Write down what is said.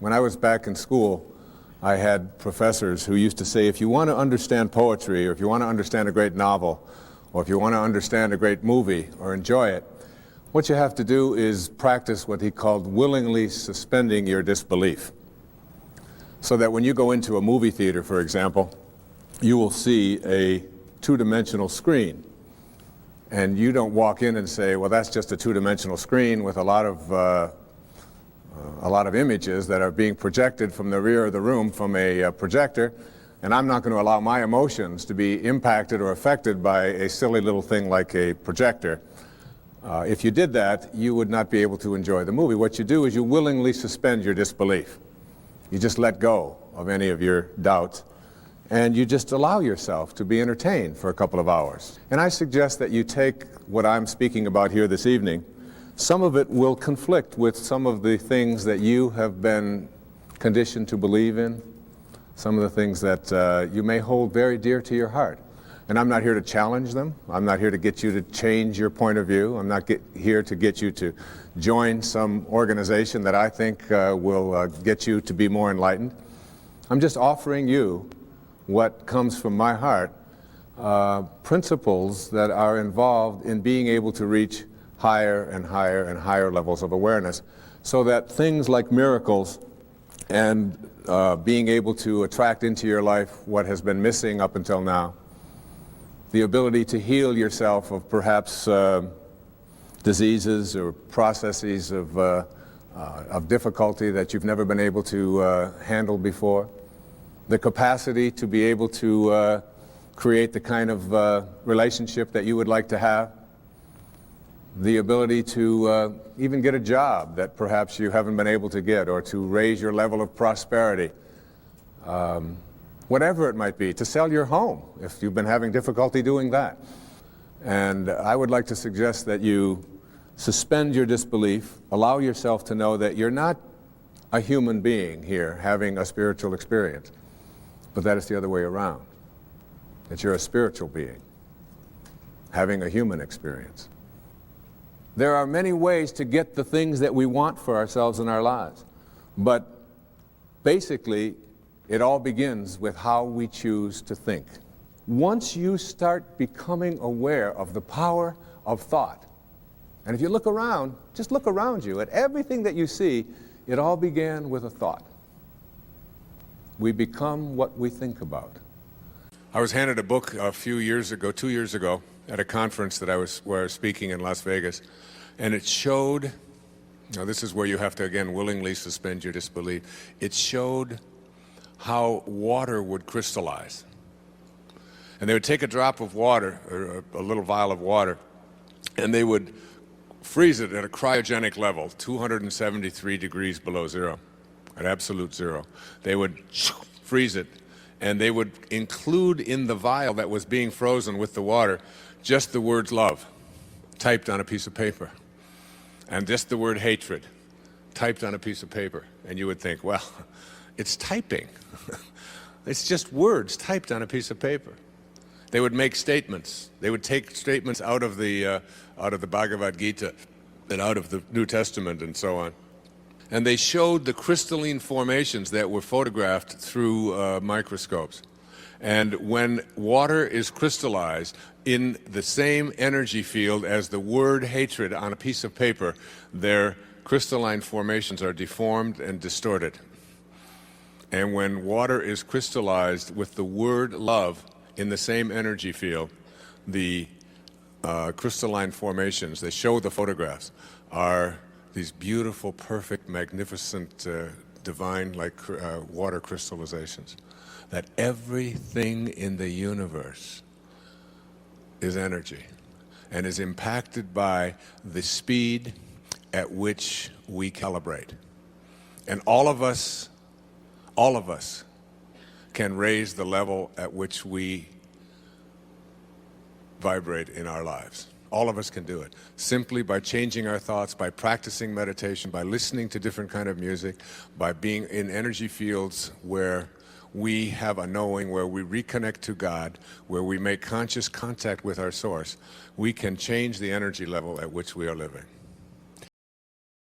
When I was back in school, I had professors who used to say, if you want to understand poetry, or if you want to understand a great novel, or if you want to understand a great movie or enjoy it, what you have to do is practice what he called willingly suspending your disbelief. So that when you go into a movie theater, for example, you will see a two-dimensional screen. And you don't walk in and say, well, that's just a two-dimensional screen with a lot of images that are being projected from the rear of the room from a projector, and I'm not going to allow my emotions to be impacted or affected by a silly little thing like a projector. If you did that, you would not be able to enjoy the movie. What you do is you willingly suspend your disbelief. You just let go of any of your doubts, and you just allow yourself to be entertained for a couple of hours. And I suggest that you take what I'm speaking about here this evening. Some of it will conflict with some of the things that you have been conditioned to believe in, some of the things that you may hold very dear to your heart. And I'm not here to challenge them. I'm not here to get you to change your point of view. I'm not here to get you to join some organization that I think will get you to be more enlightened. I'm just offering you what comes from my heart, principles that are involved in being able to reach higher and higher and higher levels of awareness, so that things like miracles and being able to attract into your life what has been missing up until now, the ability to heal yourself of perhaps diseases or processes of difficulty that you've never been able to handle before, the capacity to be able to create the kind of relationship that you would like to have, the ability to even get a job that perhaps you haven't been able to get, or to raise your level of prosperity, whatever it might be, to sell your home if you've been having difficulty doing that. And I would like to suggest that you suspend your disbelief, allow yourself to know that you're not a human being here having a spiritual experience, but that it's the other way around, that you're a spiritual being having a human experience. There are many ways to get the things that we want for ourselves in our lives, but basically it all begins with how we choose to think. Once you start becoming aware of the power of thought, and if you look around, just look around you at everything that you see, it all began with a thought. We become what we think about. I was handed a book a few years ago, 2 years ago, at a conference that where I was speaking in Las Vegas, and it showed, now this is where you have to again willingly suspend your disbelief, it showed how water would crystallize. And they would take a drop of water, or a little vial of water, and they would freeze it at a cryogenic level, 273 degrees below zero, at absolute zero. They would freeze it, and they would include in the vial that was being frozen with the water just the words love, typed on a piece of paper, and just the word hatred, typed on a piece of paper. And you would think, well, it's typing. It's just words typed on a piece of paper. They would make statements. They would take statements out of the Bhagavad Gita and out of the New Testament and so on. And they showed the crystalline formations that were photographed through microscopes. And when water is crystallized in the same energy field as the word hatred on a piece of paper, their crystalline formations are deformed and distorted. And when water is crystallized with the word love in the same energy field, the crystalline formations, they show the photographs, are these beautiful, perfect, magnificent, divine, like water crystallizations. That everything in the universe is energy and is impacted by the speed at which we calibrate. And all of us can raise the level at which we vibrate in our lives. All of us can do it, simply by changing our thoughts, by practicing meditation, by listening to different kind of music, by being in energy fields where we have a knowing, where we reconnect to God, where we make conscious contact with our source. We can change the energy level at which we are living.